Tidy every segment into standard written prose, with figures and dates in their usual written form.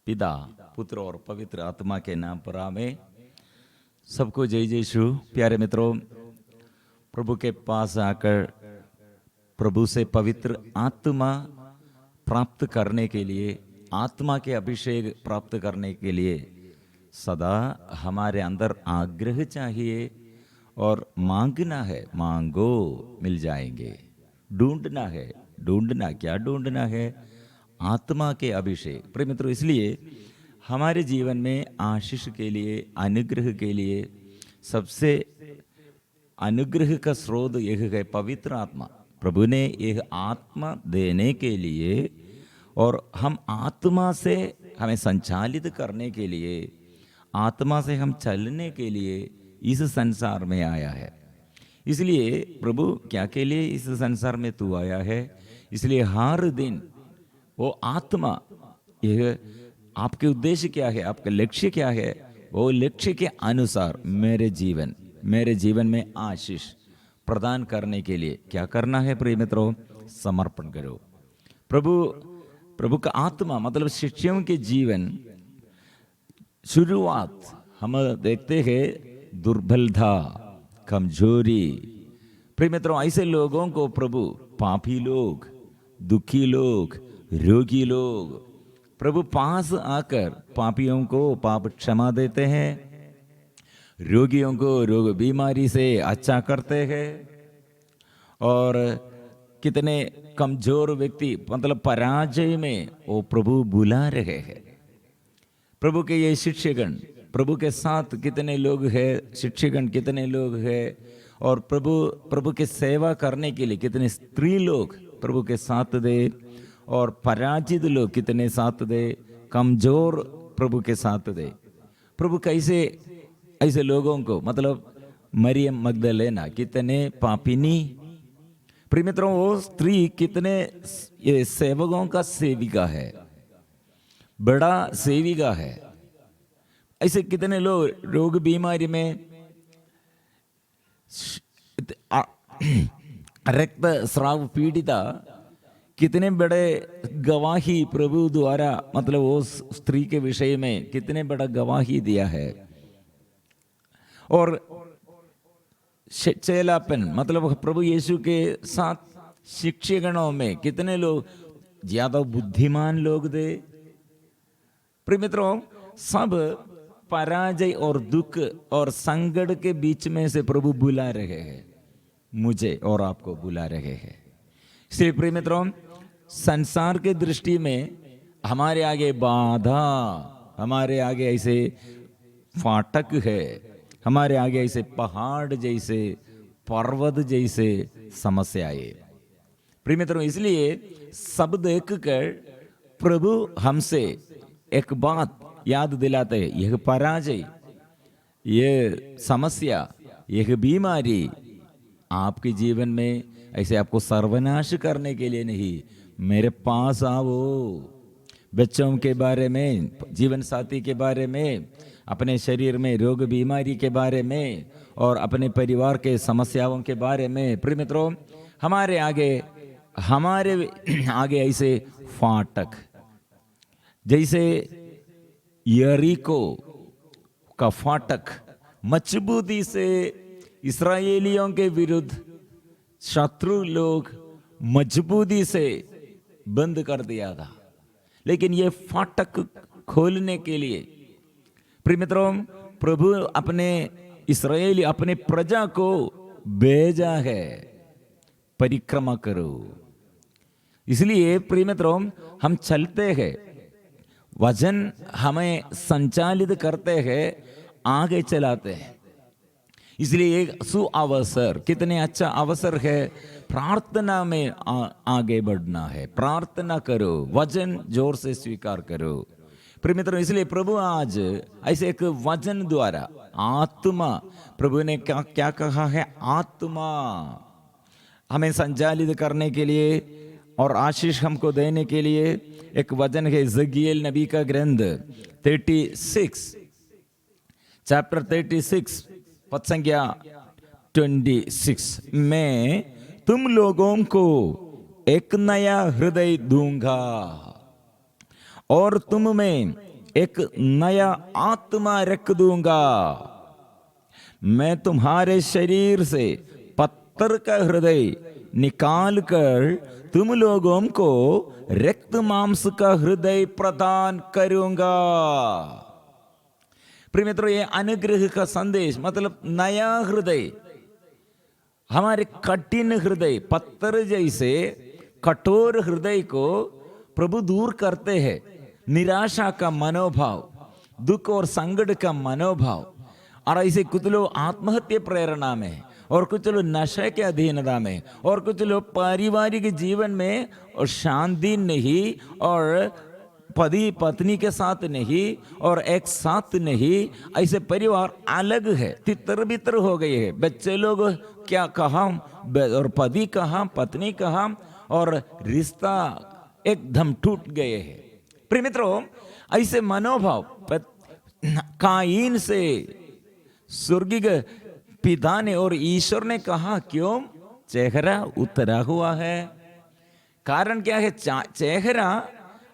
पिता, पुत्र और पवित्र आत्मा के नाम पर आमें। सबको जय जय यीशु। प्यारे मित्रों, प्रभु के पास आकर प्रभु से पवित्र आत्मा प्राप्त करने के लिए, आत्मा के अभिषेक प्राप्त करने के लिए सदा हमारे अंदर आग्रह चाहिए और मांगना है। मांगो मिल जाएंगे, ढूंढना है। ढूंढना क्या ढूंढना है? आत्मा के अभिषेक। प्रिय मित्रों, इसलिए हमारे जीवन में आशीष के लिए, अनुग्रह के लिए सबसे अनुग्रह का स्रोत यह है पवित्र आत्मा। प्रभु ने यह आत्मा देने के लिए और हम आत्मा से हमें संचालित करने के लिए, आत्मा से हम चलने के लिए इस संसार में आया है। इसलिए प्रभु क्या के लिए इस संसार में तू आया है? इसलिए हर दिन वो आत्मा, यह आपके उद्देश्य क्या है, आपका लक्ष्य क्या है, वो लक्ष्य के अनुसार मेरे जीवन में आशीष प्रदान करने के लिए क्या करना है? प्रिय मित्रों, समर्पण करो। प्रभु का आत्मा मतलब शिष्यों के जीवन शुरुआत हम देखते हैं दुर्बलता, कमजोरी। प्रिय मित्रों, ऐसे लोगों को प्रभु, पापी लोग, दुखी लोग, रोगी लोग, प्रभु पास आकर पापियों को पाप क्षमा देते हैं, रोगियों को रोग बीमारी से अच्छा करते हैं, और कितने कमजोर व्यक्ति मतलब पराजय में वो प्रभु बुला रहे हैं। प्रभु के ये शिष्यगण, प्रभु के साथ कितने लोग हैं, शिष्यगण कितने लोग हैं, और प्रभु के सेवा करने के लिए कितने स्त्री लोग प्रभु के साथ दे, और पराजित लोग कितने साथ दे, कमजोर प्रभु के साथ दे। प्रभु कैसे ऐसे लोगों को, मतलब मरियम मगदलेना कितने पापिनी। प्रिय मित्रों, वो स्त्री कितने ये सेवकों का सेविका है, बड़ा सेविका है। ऐसे कितने लोग रोग बीमारी में, रक्त स्राव पीड़िता, कितने बड़े गवाही प्रभु द्वारा, मतलब वो स्त्री के विषय में कितने बड़ा गवाही दिया है। और चेलापन मतलब प्रभु यीशु के साथ शिष्यगणों में कितने लोग ज्यादा बुद्धिमान लोग थे। प्रिय मित्रों, सब पराजय और दुख और संकट के बीच में से प्रभु बुला रहे हैं, मुझे और आपको बुला रहे हैं। इसलिए प्रिय मित्रों, संसार के दृष्टि में हमारे आगे बाधा, हमारे आगे ऐसे फाटक है, हमारे आगे ऐसे पहाड़ जैसे, पर्वत जैसे समस्याएं। प्रिय मित्रों, इसलिए सब देखकर प्रभु हमसे एक बात याद दिलाते हैं, यह पराजय, यह समस्या, यह बीमारी आपके जीवन में ऐसे आपको सर्वनाश करने के लिए नहीं। मेरे पास आओ। बच्चों के बारे में, जीवन साथी के बारे में, अपने शरीर में रोग बीमारी के बारे में, और अपने परिवार के समस्याओं के बारे में। प्रिय मित्रों, हमारे आगे ऐसे फाटक जैसे यरीको का फाटक मजबूती से इस्राएलियों के विरुद्ध शत्रु लोग मजबूती से बंद कर दिया था। लेकिन ये फाटक खोलने के लिए प्रिय मित्रों, प्रभु अपने इस्राएली, अपने प्रजा को भेजा है, परिक्रमा करो। इसलिए प्रिय मित्रों, हम चलते हैं, वचन हमें संचालित करते हैं, आगे चलाते हैं। इसलिए एक सुअवसर, कितने अच्छा अवसर है, प्रार्थना में आगे बढ़ना है। प्रार्थना करो, वचन जोर से स्वीकार करो। प्रिय मित्रों, इसलिए प्रभु आज ऐसे एक वचन द्वारा आत्मा, प्रभु ने क्या कहा है? आत्मा हमें संचालित करने के लिए और आशीष हमको देने के लिए एक वचन है। जगिएल नबी का ग्रंथ 36 चैप्टर 36 पद संख्या 26 मैं तुम लोगों को एक नया हृदय दूंगा और तुम में एक नया आत्मा रख दूंगा, मैं तुम्हारे शरीर से पत्थर का हृदय निकाल कर तुम लोगों को रक्त मांस का हृदय प्रदान करूंगा। प्रिय मित्रों, ये अनुग्रह का संदेश मतलब नया हृदय, हमारे कठिन हृदय, पत्थर जैसे कठोर हृदय को प्रभु दूर करते हैं। निराशा का मनोभाव, दुख और संकट का मनोभाव, और ऐसे कुछ लोग आत्महत्या प्रेरणा में, और कुछ लोग नशे के अधीनता में, और कुछ लोग पारिवारिक जीवन में और शांति नहीं, और पति पत्नी के साथ नहीं, और एक साथ नहीं, ऐसे परिवार अलग है, तितर बितर हो गए हैं। बच्चे लोग क्या कहा और पति कहा पत्नी कहा, और रिश्ता एकदम टूट गए हैं। प्रिय मित्रों, ऐसे मनोभाव कायीन से स्वर्गीय पिता ने और ईश्वर ने कहा, क्यों चेहरा उतरा हुआ है? कारण क्या है? चेहरा,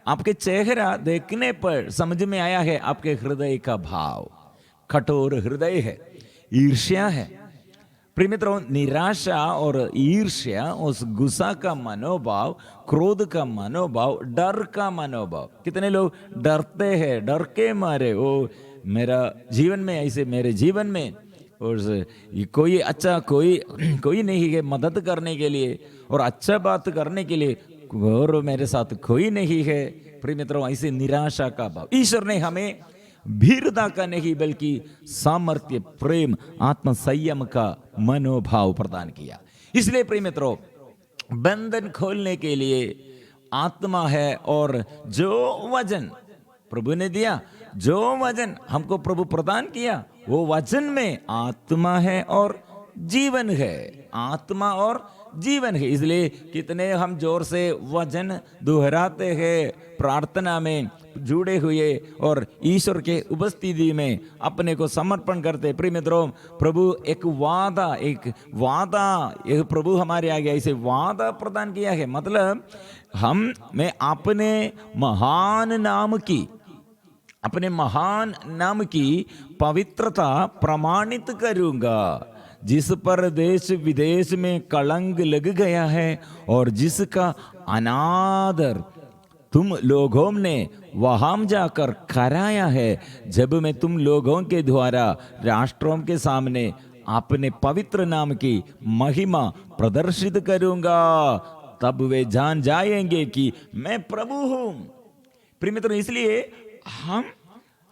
आपके चेहरा देखने पर समझ में आया है आपके हृदय का भाव कठोर हृदय है, ईर्ष्या है। प्रिय मित्रों, निराशा और ईर्ष्या, उस गुस्सा का मनोभाव, क्रोध का मनोभाव, डर का मनोभाव। कितने लोग डरते हैं, डर के मारे वो मेरा जीवन में ऐसे, मेरे जीवन में और कोई अच्छा कोई नहीं है मदद करने के लिए और अच्छा बात करने के लिए, और मेरे साथ कोई नहीं है। प्रिय मित्रों, ऐसे निराशा का भाव ईश्वर ने हमें भीरता का नहीं बल्कि सामर्थ्य, प्रेम, आत्म संयम का मनोभाव प्रदान किया। इसलिए प्रिय मित्रों, बंधन खोलने के लिए आत्मा है, और जो वजन प्रभु ने दिया, जो वजन हमको प्रभु प्रदान किया, वो वचन में आत्मा है और जीवन है, आत्मा और जीवन है। इसलिए कितने हम जोर से वचन दोहराते हैं, प्रार्थना में जुड़े हुए और ईश्वर के उपस्थिति में अपने को समर्पण करते। प्रिय मित्रों, प्रभु एक प्रभु हमारे आगे ऐसे वादा प्रदान किया है। मतलब मैं अपने महान नाम की पवित्रता प्रमाणित करूंगा, जिस पर देश विदेश में कलंक लग गया है और जिसका अनादर तुम लोगों ने वहां जाकर कराया है, जब मैं तुम लोगों के द्वारा राष्ट्रों के सामने अपने पवित्र नाम की महिमा प्रदर्शित करूंगा, तब वे जान जाएंगे कि मैं प्रभु हूं। प्रिय मित्रों, इसलिए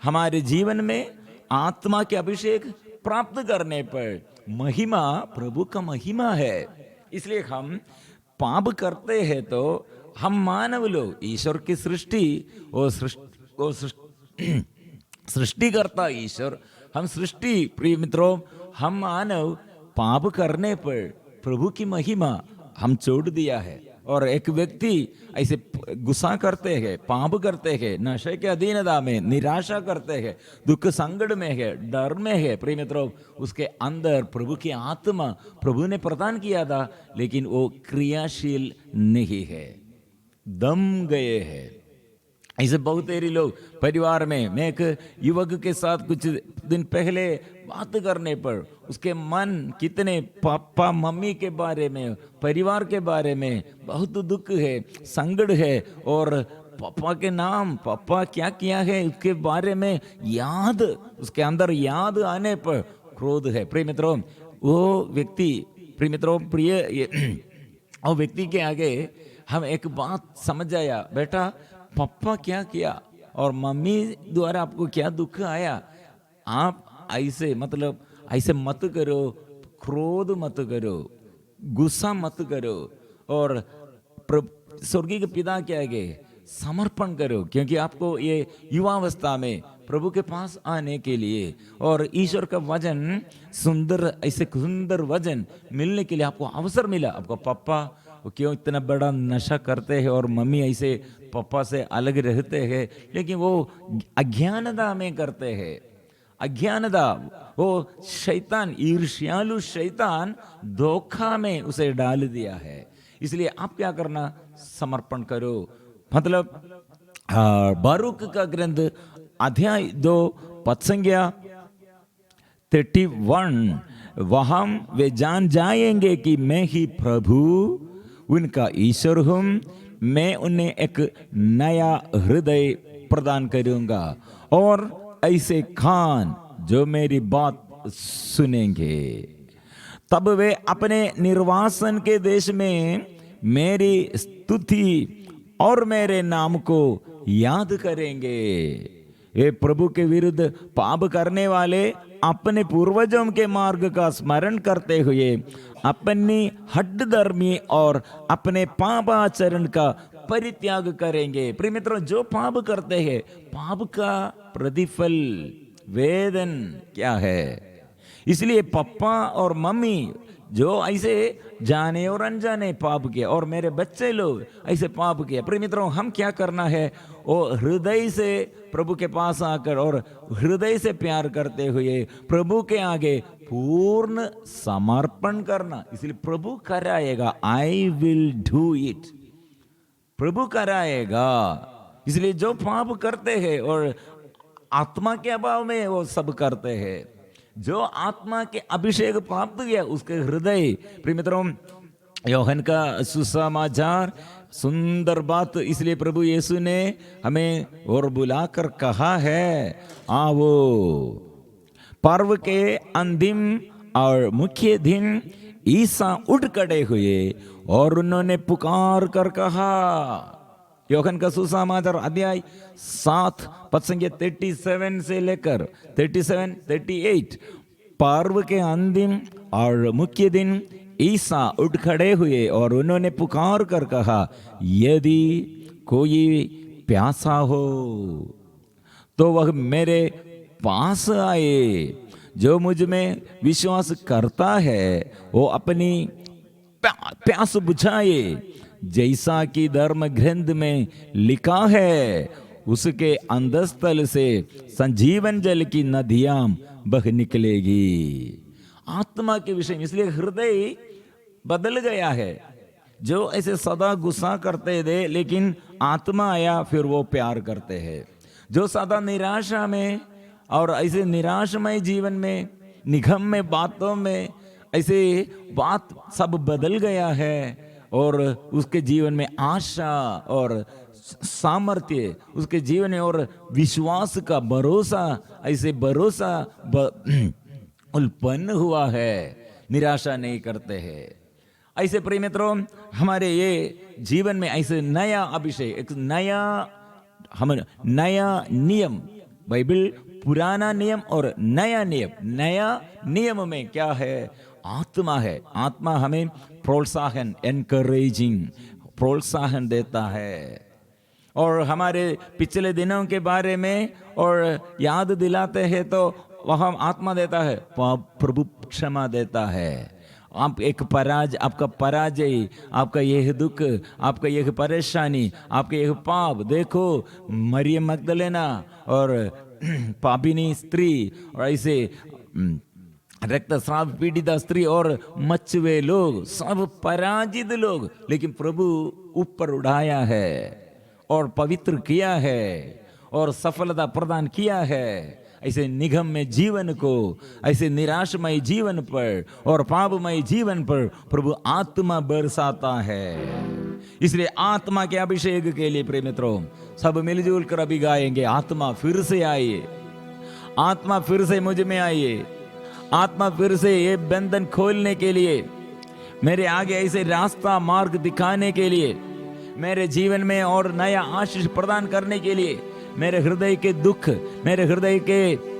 हमारे जीवन में आत्मा के अभिषेक प्राप्त करने पर महिमा प्रभु का महिमा है। इसलिए हम पाप करते हैं तो हम मानव लोग, ईश्वर की सृष्टि, सृष्टि करता ईश्वर, हम सृष्टि, प्रिय मित्रों, हम मानव पाप करने पर प्रभु की महिमा हम छोड़ दिया है। और एक व्यक्ति ऐसे गुस्सा करते हैं, पाप करते हैं, नशे के अधीनता में, निराशा करते हैं, दुख संकट में है, डर में है, प्रिय मित्रों, उसके अंदर प्रभु की आत्मा प्रभु ने प्रदान किया था, लेकिन वो क्रियाशील नहीं है, दम गए हैं। ऐसे बहुत सारे लोग परिवार में, मैं एक युवक के साथ कुछ दिन पहले बात करने पर उसके मन कितने पापा मम्मी के बारे में, परिवार के बारे में बहुत दुख है, संकट है, और पापा के नाम, पापा क्या किया है उसके बारे में याद, उसके अंदर याद आने पर क्रोध है। प्रिय मित्रों, वो व्यक्ति, प्रिय मित्रों, वो व्यक्ति के आगे हम एक बात समझ आया, बेटा पापा क्या किया और मम्मी द्वारा आपको क्या दुख आया, आप ऐसे मतलब ऐसे मत करो, क्रोध मत करो, गुस्सा मत करो, और स्वर्गीय के पिता के आगे समर्पण करो, क्योंकि आपको ये युवावस्था में प्रभु के पास आने के लिए और ईश्वर का वचन सुंदर, ऐसे सुंदर वचन मिलने के लिए आपको अवसर मिला। आपको पापा क्यों इतना बड़ा नशा करते हैं और मम्मी ऐसे पापा से अलग रहते हैं, लेकिन वो अज्ञानता में करते हैं, अज्ञानता, वो शैतान, ईर्ष्यालु शैतान धोखा में उसे डाल दिया है। इसलिए आप क्या करना, समर्पण करो। मतलब बारूक का ग्रंथ अध्याय 2 पद संख्या 31, वहां वे जान जाएंगे कि मैं ही प्रभु उनका ईश्वर हूं, मैं उन्हें एक नया हृदय प्रदान करूंगा और ऐसे कान जो मेरी बात सुनेंगे। तब वे अपने निर्वासन के देश में मेरी स्तुति और मेरे नाम को याद करेंगे। ये प्रभु के विरुद्ध पाप करने वाले अपने पूर्वजों के मार्ग का स्मरण करते हुए अपनी हठधर्मी और अपने पापाचरण का परित्याग करेंगे। प्रिय मित्रों, जो पाप करते हैं, पाप का प्रतिफल वेदन क्या है? इसलिए पापा और मम्मी जो ऐसे जाने और अनजाने पाप किया, और मेरे बच्चे लोग ऐसे पाप किया, प्रिय मित्रों, हम क्या करना है? वो हृदय से प्रभु के पास आकर और हृदय से प्यार करते हुए प्रभु के आगे पूर्ण समर्पण करना। इसलिए प्रभु कराएगा, आई विल डू इट, प्रभु कराएगा। इसलिए जो पाप करते हैं और आत्मा के अभाव में वो सब करते हैं, जो आत्मा के अभिषेक प्राप्त किया उसके हृदय, प्रिय मित्रों, योहन का सुसमाचार सुंदर बात, इसलिए प्रभु यीशु ने हमें और बुलाकर कहा है, आओ। पर्व के अंतिम और मुख्य दिन ईसा उठ खड़े हुए और उन्होंने पुकार कर कहा, योहन का सुसमाचार अध्याय 7 पद संख्या 37 से लेकर 38, पर्व के अंतिम और मुख्य दिन ईसा उठ खड़े हुए और उन्होंने पुकार कर कहा, यदि कोई प्यासा हो तो वह मेरे पास आए, जो मुझ में विश्वास करता है वो अपनी प्यास बुझाए, जैसा कि धर्म ग्रंथ में लिखा है, उसके अंधस्थल से संजीवन जल की नदियां बह निकलेगी। आत्मा के विषय में इसलिए हृदय बदल गया है। जो ऐसे सदा गुस्सा करते थे, लेकिन आत्मा आया, फिर वो प्यार करते हैं। जो सदा निराशा में और ऐसे निराशमय जीवन में, निगम में, बातों में, ऐसे बात सब बदल गया है और उसके जीवन में आशा और सामर्थ्य, उसके जीवन में और विश्वास का भरोसा, ऐसे भरोसा उत्पन्न हुआ है, निराशा नहीं करते हैं। ऐसे प्रिय मित्रों, हमारे ये जीवन में ऐसे नया अभिषेक, एक नया नियम, बाइबल पुराना नियम और नया नियम, नया नियम में क्या है? आत्मा है। आत्मा हमें प्रोत्साहन, एनकरेजिंग प्रोत्साहन देता है और हमारे पिछले दिनों के बारे में और याद दिलाते हैं, तो वह आत्मा देता है, प्रभु क्षमा देता है। आप आपका पराजय, आपका यह दुख, आपका यह परेशानी, आपका यह पाप, देखो मरियम मगदलेना और पापिनी स्त्री और ऐसे रक्तस्राव पीड़िता स्त्री और मचवे लोग, सब पराजित लोग, लेकिन प्रभु ऊपर उठाया है और पवित्र किया है और सफलता प्रदान किया है। ऐसे निगम में जीवन को, ऐसे निराशमय जीवन पर और पापमय जीवन पर प्रभु आत्मा बरसाता है। इसलिए आत्मा के अभिषेक के लिए प्रिय मित्रों, सब मिलजुल कर अभी गाएंगे, आत्मा फिर से आइए, आत्मा फिर से मुझ में आइए, आत्मा फिर से ये बंधन खोलने के लिए, मेरे आगे ऐसे रास्ता मार्ग दिखाने के लिए, मेरे जीवन में और नया आशीष प्रदान करने के लिए, मेरे हृदय के दुख, मेरे हृदय के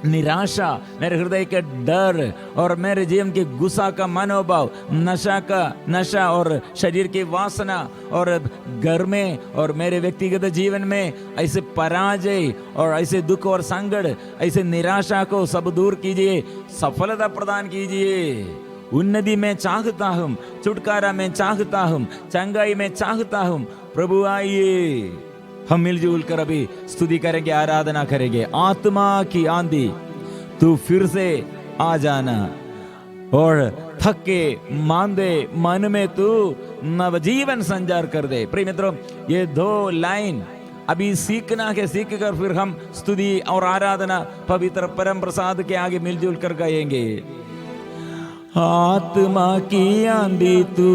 निराशा, मेरे हृदय के डर और मेरे जीवन के गुस्सा का मनोभाव, नशा और शरीर की वासना और घर में और मेरे व्यक्तिगत जीवन में ऐसे पराजय और ऐसे दुख और संकट, ऐसे निराशा को सब दूर कीजिए, सफलता प्रदान कीजिए। उन्नति में चाहता हूँ, छुटकारा में चाहता हूँ, चंगाई में चाहता हूँ, प्रभु आइए। हम मिलजुल कर अभी स्तुति करेंगे, आराधना करेंगे। आत्मा की आंधी तू फिर से आ जाना और थके मांदे मन में तू नवजीवन संचार कर दे। प्रिय मित्रों, ये 2 लाइन अभी सीखना है, सीख कर फिर हम स्तुति और आराधना पवित्र परम प्रसाद के आगे मिलजुल कर गाएंगे। आत्मा की आंधी तू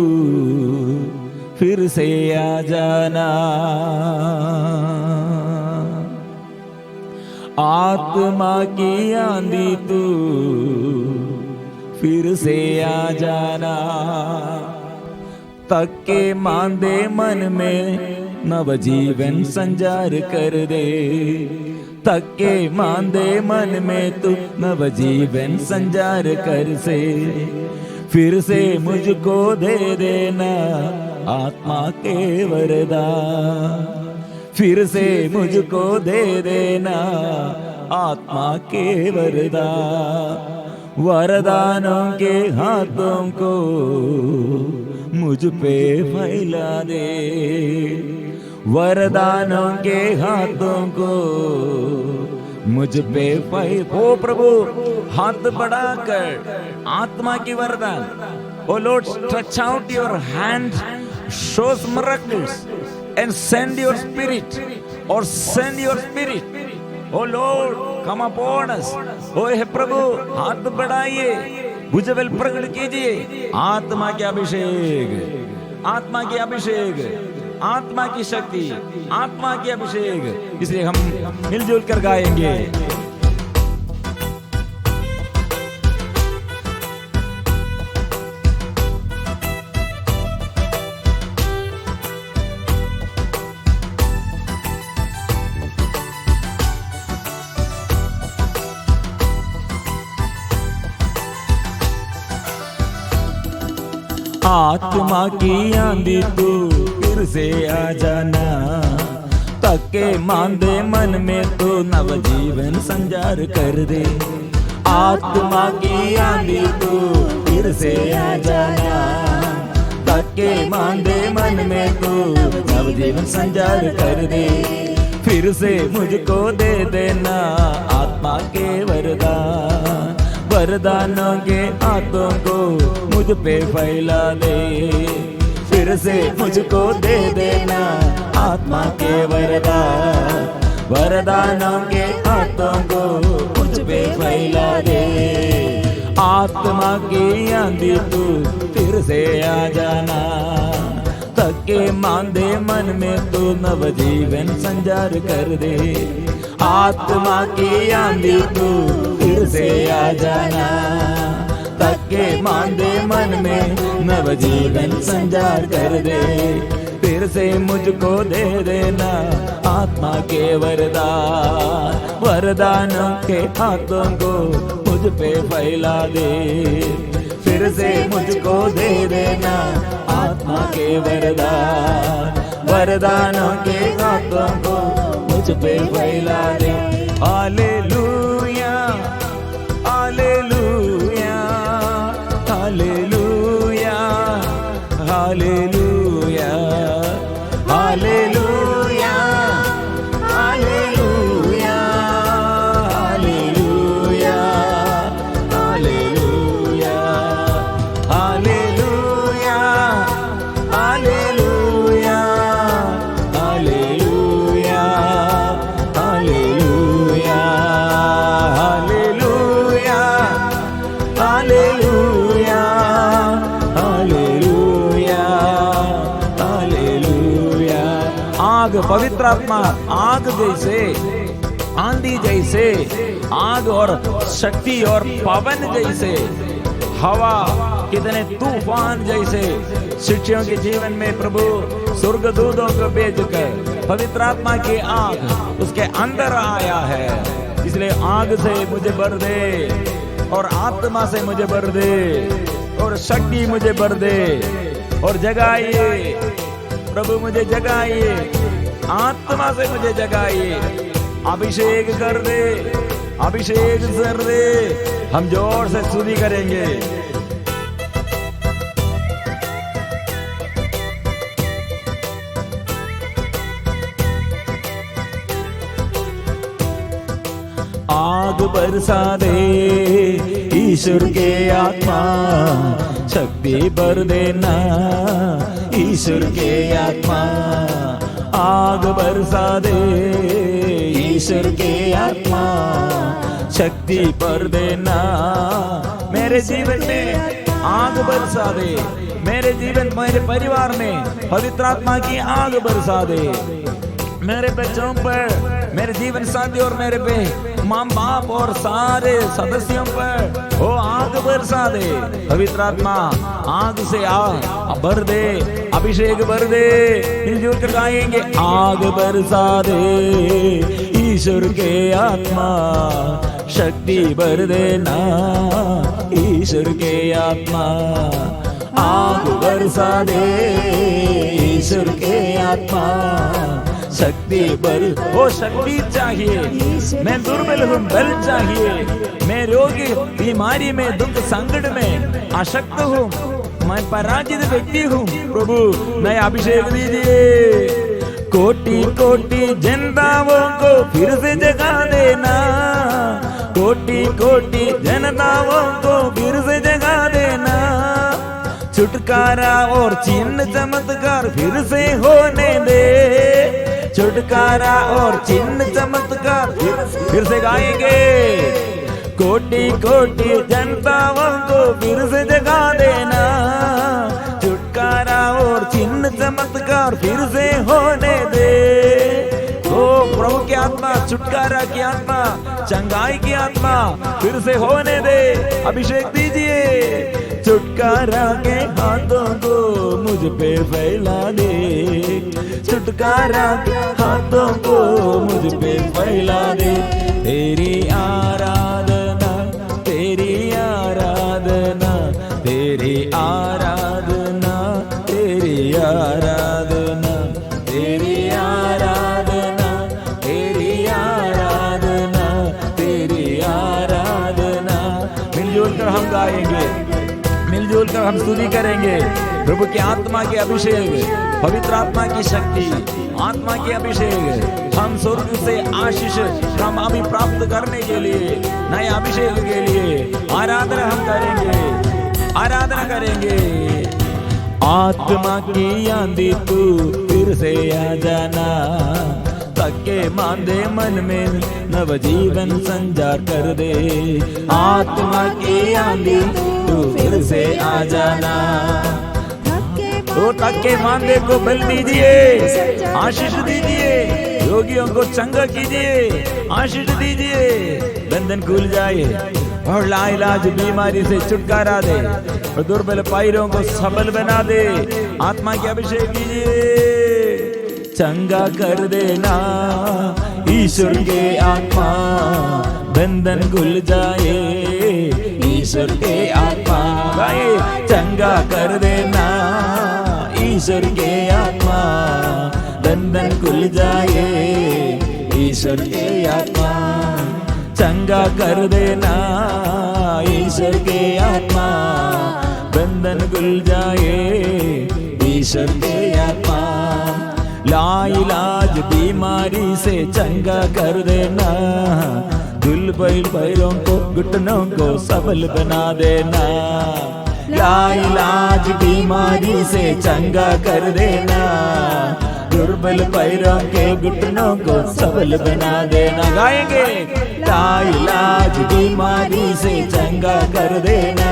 फिर से आ जाना, आत्मा की आंधी तू फिर से आ जाना। तक के मांदे मन में नवजीवन संचार कर दे, तक के मांदे मन में तू नवजीवन संचार कर से, फिर से मुझको दे देना आत्मा के वरदान, फिर से मुझको दे देना आत्मा के वरदान। वरदानों के हाथों को मुझ पे फैला दे, वरदानों के हाथों को मुझ पे फैला। ओ प्रभु, हाथ बढ़ाकर आत्मा की वरदान, O lord stretch out your hand, shows miracles and send your spirit, or send your spirit, oh Lord, come upon us। ओ हे प्रभु, हाथ बढ़ाइए, भुजबल प्रकट कीजिए। आत्मा के अभिषेक, आत्मा की अभिषेक, आत्मा की शक्ति, आत्मा की अभिषेक। इसलिए हम मिलजुल कर गाएंगे। आत्मा की आंधी तू फिर से आ जाना, तके मांदे मन में तो नवजीवन संचार कर दे। आत्मा की आंधी तू फिर से आ जाना, तके मांदे मन में तो नवजीवन संचार कर दे, फिर से मुझको दे देना आत्मा के वरदान। वरदानों के हाथों को मुझ पे फैला दे, फिर से मुझको दे देना आत्मा के वरदान। वरदानों के हाथों को मुझ पे फैला दे, आत्मा की आंधी तू फिर से आ जाना, तके मांदे मन में तू नवजीवन संचार कर दे। आत्मा की आंधी तू फिर से आ जाना, तके मांदे मन में नवजीवन संचार कर दे, फिर से मुझको दे देना आत्मा के वरदान। वरदानों के हाथों को मुझ पे फैला दे, फिर से मुझको दे देना आत्मा के वरदान। वरदानों के हाथों को मुझ पे फैला दे। Hallelujah, hallelujah, hallelujah, hallelujah, hallelujah, hallelujah, hallelujah, hallelujah, hallelujah, hallelujah, hallelujah, hallelujah, hallelujah, hallelujah, hallelujah, hallelujah. आग, पवित्र आत्मा आग जैसे, आंधी जैसे, आग और शक्ति और पवन जैसे, हवा कितने तूफान जैसे शिष्यों के जीवन में प्रभु स्वर्गदूतों को भेजकर पवित्र आत्मा की आग उसके अंदर आया है। इसलिए आग से मुझे भर दे, और आत्मा से मुझे भर दे, और शक्ति मुझे भर दे, और जगाइए प्रभु, मुझे जगाइए, आत्मा से मुझे जगाइए, अभिषेक कर दे, अभिषेक कर दे। हम जोर से स्तुति करेंगे। आग बरसा दे ईश्वर के आत्मा, शक्ति भर देना ईश्वर के आत्मा। आग बरसा दे ईश्वर के आत्मा, शक्ति भर देना मेरे जीवन में, आग बरसा दे मेरे जीवन, मेरे परिवार में पवित्र आत्मा की आग बरसा दे, मेरे बच्चों पर, मेरे जीवन साथी और मेरे पे माँ बाप और सारे सदस्यों पर वो आग बरसा दे। पवित्र आत्मा आग से आग भर दे, अभिषेक भर दे। मिलजुल कर गाएंगे, आग बरसा दे ईश्वर के आत्मा, शक्ति भर देना ईश्वर के आत्मा, आग बरसा दे ईश्वर के आत्मा, शक्ति बल, वो शक्ति चाहिए। मैं दुर्बल हूँ, बल चाहिए। मैं रोगी, बीमारी में, दुख संकट में आसक्त हूँ, मैं पराजित व्यक्ति हूँ। प्रभु नया अभिषेक दीजिए। कोटि कोटि जनताओं को फिर से जगा देना, कोटि कोटि जनताओं को फिर से जगा देना, छुटकारा और चिन्ह चमत्कार फिर से होने दे, छुटकारा और चिन्ह चमत्कार फिर से गाएंगे। कोटि कोटि जनताओं को फिर से जगा देना, छुटकारा और चिन्ह चमत्कार फिर से होने दे। ओ प्रभु की आत्मा, छुटकारा की आत्मा, चंगाई की आत्मा फिर से होने दे। अभिषेक दीजिए। छुटकारा के हाथों को मुझ पे फैला दे, छुटकारा के हाथों को मुझ पे फैला दे। तेरी आराधना, तेरी आराधना, तेरी आराधना, तेरी आराधना, तेरी आराधना, तेरी आराधना, तेरी आराधना। मिलजुल कर हम गाएंगे, मिलजुल कर हम स्तुति करेंगे। प्रभु की आत्मा के अभिषेक, पवित्र आत्मा की शक्ति, आत्मा के अभिषेक, हम स्वर्ग से आशीष हम अभी प्राप्त करने के लिए, नए अभिषेक के लिए आराधना हम करेंगे, आराधना करेंगे। आत्मा की आंधी तू फिर से आ जाना, थके मांदे मन में नव जीवन संचार कर दे। आत्मा की आंधी तू फिर से आ जाना, तो थके मांदे को बल दीजिए, आशीष दीजिए, रोगियों को चंगा कीजिए, आशीष दीजिए। बंधन खुल जाए और लाइलाज बीमारी से छुटकारा दे और दुर्बल पैरों को सबल बना दे। आत्मा के अभिषेक कीजिए, चंगा कर देना ईश्वर के आत्मा, बंधन खुल जाए ईश्वर के आत्मा, चंगा कर देना ईश्वर के आत्मा, बंधन खुल जाए ईश्वर के आत्मा, चंगा कर देना ईश्वर के आत्मा, बंधन खुल जाए ईश्वर के आत्मा। लाइलाज बीमारी से चंगा कर देना, दुर्बल पैरों को, घुटनों को सबल बना देना। लाइलाज बीमारी से चंगा कर देना, दुर्बल पैरों के घुटनों को सबल बना देना। गाएंगे, लाइलाज बीमारी से चंगा कर देना,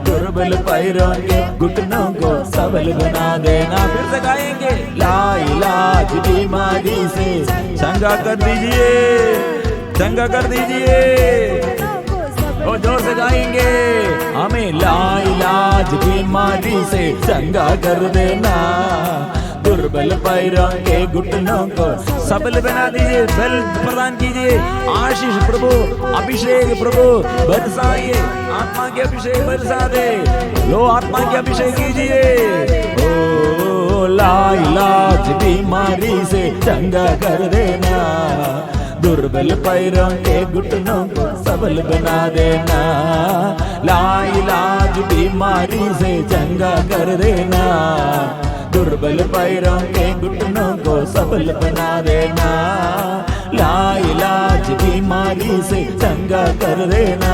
दुर्बल पैरों के घुटनों को सबल बना देना। फिर से गाएंगे, लाइलाज बीमारी से चंगा कर दीजिए, चंगा कर दीजिए। और जोर से गाएंगे, हमें लाइलाज बीमारी से चंगा कर देना, दुर्बल पैरों के घुटनों को सबल बना दीजिए, बल प्रदान कीजिए। आशीष प्रभु, अभिषेक प्रभु बरसाइए, आत्मा के अभिषेक बरसा दे। लो आत्मा के अभिषेक कीजिए। ओ लाइलाज बीमारी से चंगा कर देना, दुर्बल पैरों के घुटनों को सबल बना देना। लाइलाज बीमारी से चंगा कर देना, दुर्बल पैरों के घुटनों को सबल बना देना। लाइलाज बीमारी से चंगा कर देना,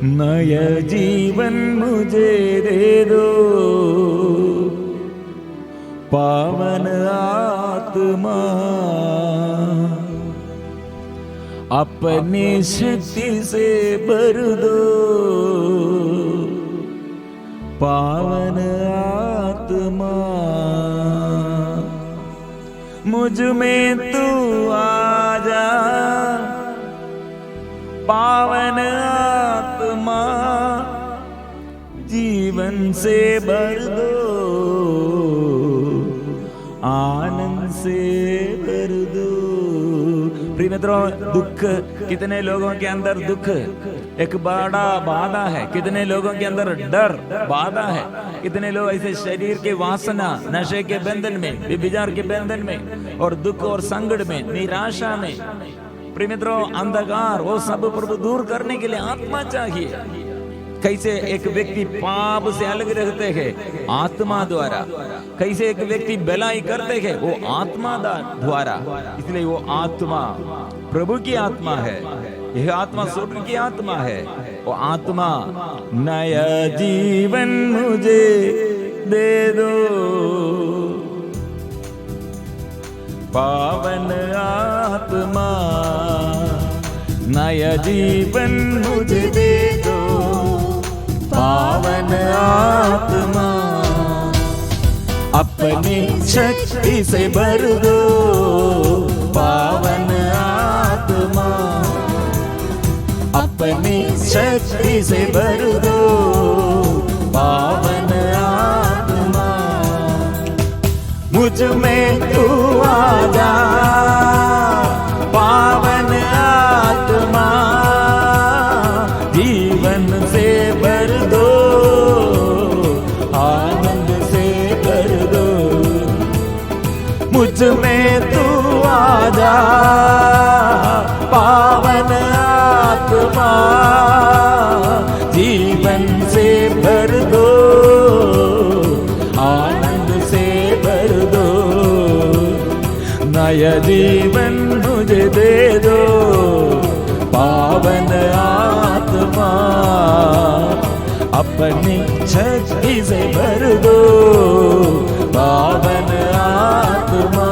नया जीवन मुझे दे दो, पावन आत्मा अपनी शक्ति से भर दो, पावन आत्मा मुझ में तू आजा, पावन आत्मा जीवन से भर दो, आनंद से भर दो। प्रिय मित्रों, दुख, कितने लोगों के अंदर दुख एक बड़ा बाधा है, कितने लोगों के अंदर डर बाधा है, कितने लोग ऐसे शरीर के वासना, नशे के बंधन में, व्यभिचार के बंधन में और दुख और संकट में, निराशा में। प्रिय मित्रों, अंधकार वो सब प्रभु दूर करने के लिए आत्मा चाहिए। कैसे एक व्यक्ति पाप से अलग रहते हैं? आत्मा द्वारा। कैसे एक व्यक्ति भलाई करते हैं? वो आत्मा द्वारा। इसलिए वो आत्मा प्रभु की आत्मा है, यह आत्मा स्वर्ग की आत्मा है। वो आत्मा नया जीवन मुझे दे दो, पावन आत्मा नया जीवन मुझे दे दो, पावन आत्मा अपनी शक्ति से भर दो, पावन आत्मा अपनी शक्ति से भर दो, पावन आत्मा मुझ में तू आजा, पावन आत्मा जीवन से भर दो, आनंद से भर दो। मुझ में तू आजा, पावन आत्मा जीवन से भर दो, आनंद से भर दो। नया जीवन मुझे दे दो, पावन आत्मा अपनी शक्ति से भर दो, पावन आत्मा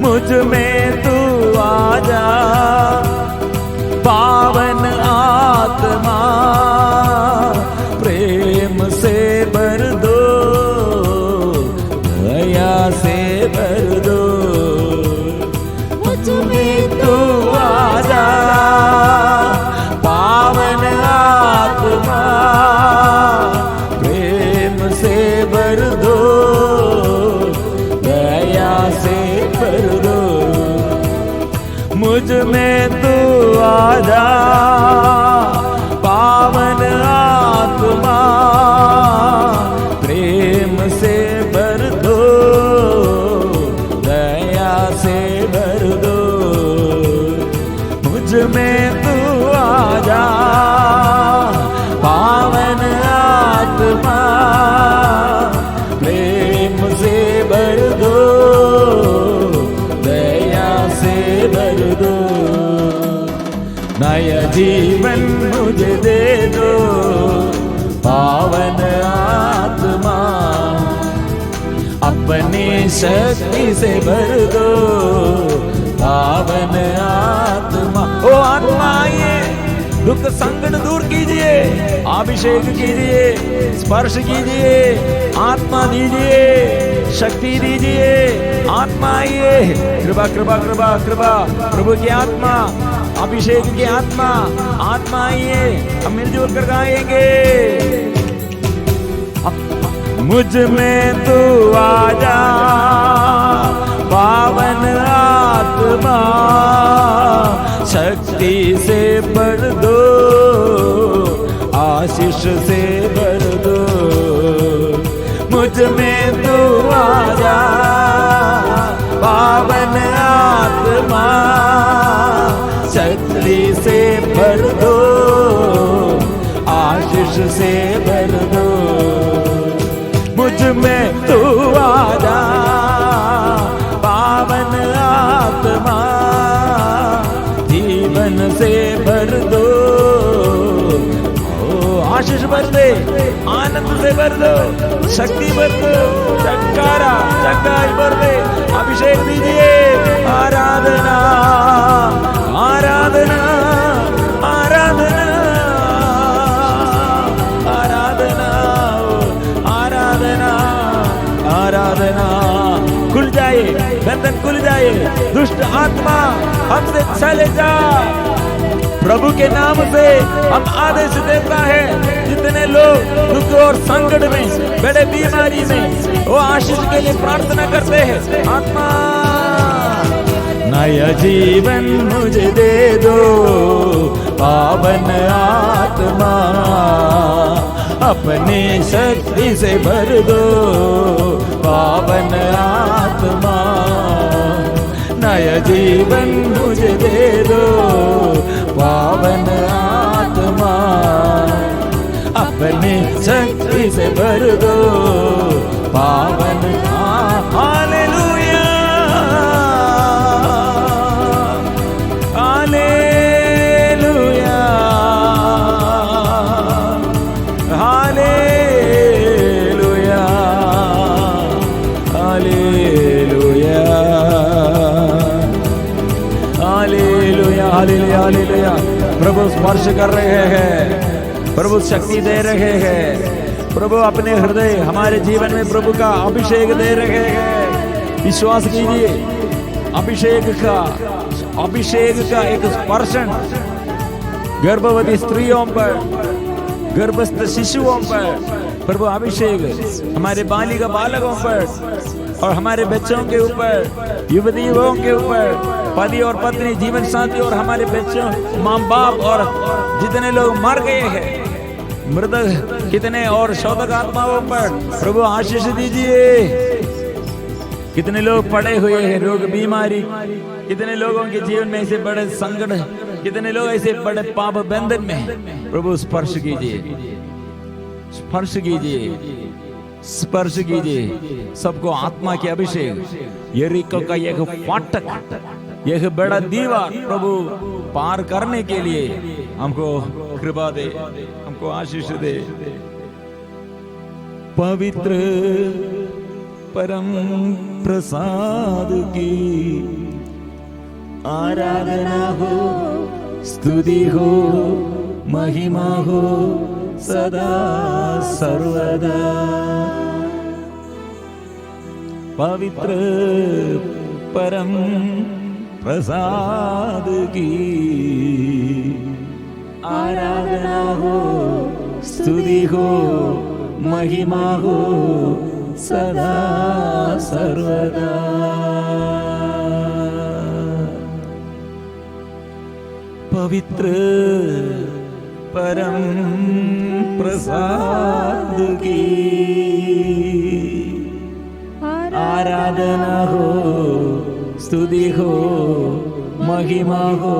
मुझ में तू आजा, पावन आत्मा प्रेम से भर दो, दया से भर दो। मुझ में तू आजा, पावन आत्मा प्रेम से भर दो, दया से भर दो। मुझ में तू आजा, पावन आत्मा प्रेम से भर दो, दया से भर दो। मुझ में तू आजा, पावन आत्मा प्रेम से भर दो, दया से भर दो। नया जीवन मुझे दे दो, पावन आत्मा अपनी शक्ति से भर दो, पावन आत्मा। ओ आत्मा आइए, दुख संकट दूर कीजिए, अभिषेक कीजिए, स्पर्श कीजिए, आत्मा दीजिए, शक्ति दीजिए। आत्मा आइए, कृपा कृपा कृपा कृपा, प्रभु की आत्मा, अभिषेक की आत्मा, आत्मा आइए। हम मिलजुल कर गाएंगे। मुझ में तू आजा, पावन आत्मा शक्ति से भर दो, आशीष से भर दो। मुझ में तू आजा, पावन आत्मा शक्ति से भर दो, आशीष से भर दो। मुझ में तू आजा, पावन आत्मा जीवन से भर दो, आशीष भर दे, आनंद से भर दो, शक्ति भर दो, चंगारा चंगाई भर दे, अभिषेक दीजिए। आराधना आराधना आराधना आराधना आराधना आराधना। खुल जाए बंधन, खुल जाए दुष्ट आत्मा हमसे चले जा। प्रभु के नाम से हम आदेश देता है, जितने लोग दुख और संकट में, बड़े बीमारी में, वो आशीष के लिए प्रार्थना करते हैं। आत्मा नया जीवन मुझे दे दो, पावन आत्मा अपनी शक्ति से भर दो, पावन आत्मा नया जीवन मुझे दे दो, पावन आत्मा अपनी शक्ति से भर दो, पावन। Hallelujah hallelujah hallelujah hallelujah hallelujah hallelujah hallelujah. प्रभु स्पर्श कर रहे हैं, प्रभु शक्ति दे रहे हैं, प्रभु अपने हृदय हमारे जीवन में प्रभु का अभिषेक दे रहे हैं। विश्वास कीजिए, अभिषेक का एक स्पर्शन गर्भवती स्त्रियों पर, गर्भस्थ शिशुओं पर प्रभु अभिषेक, हमारे बालिका बालकों पर और हमारे बच्चों के ऊपर, युवतियों के ऊपर, पति और पत्नी, जीवन साथी और हमारे बच्चों, माँ बाप और जितने लोग मर गए हैं, मृतक कितने और शोधक आत्माओं पर प्रभु आशीष दीजिए। कितने लोग पड़े हुए हैं रोग बीमारी, कितने लोगों के जीवन में ऐसे बड़े संकट, कितने लोग ऐसे बड़े पाप बंधन में, प्रभु स्पर्श कीजिए, स्पर्श कीजिए, स्पर्श कीजिए सबको आत्मा के अभिषेक। यरीको का यह फाटक, यह बड़ा दीवार प्रभु पार करने के लिए हमको कृपा दे, हमको आशीष दे। पवित्र परम प्रसाद की आराधना हो, स्तुति हो, महिमा हो सदा सर्वदा। पवित्र परम प्रसाद की आराधना हो, स्तुति हो, महिमा हो सदा सर्वदा। पवित्र परम प्रसाद की आराधना हो, स्तुति हो, महिमा हो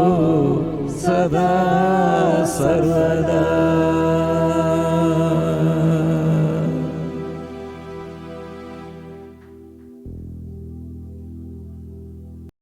सदा सर्वदा।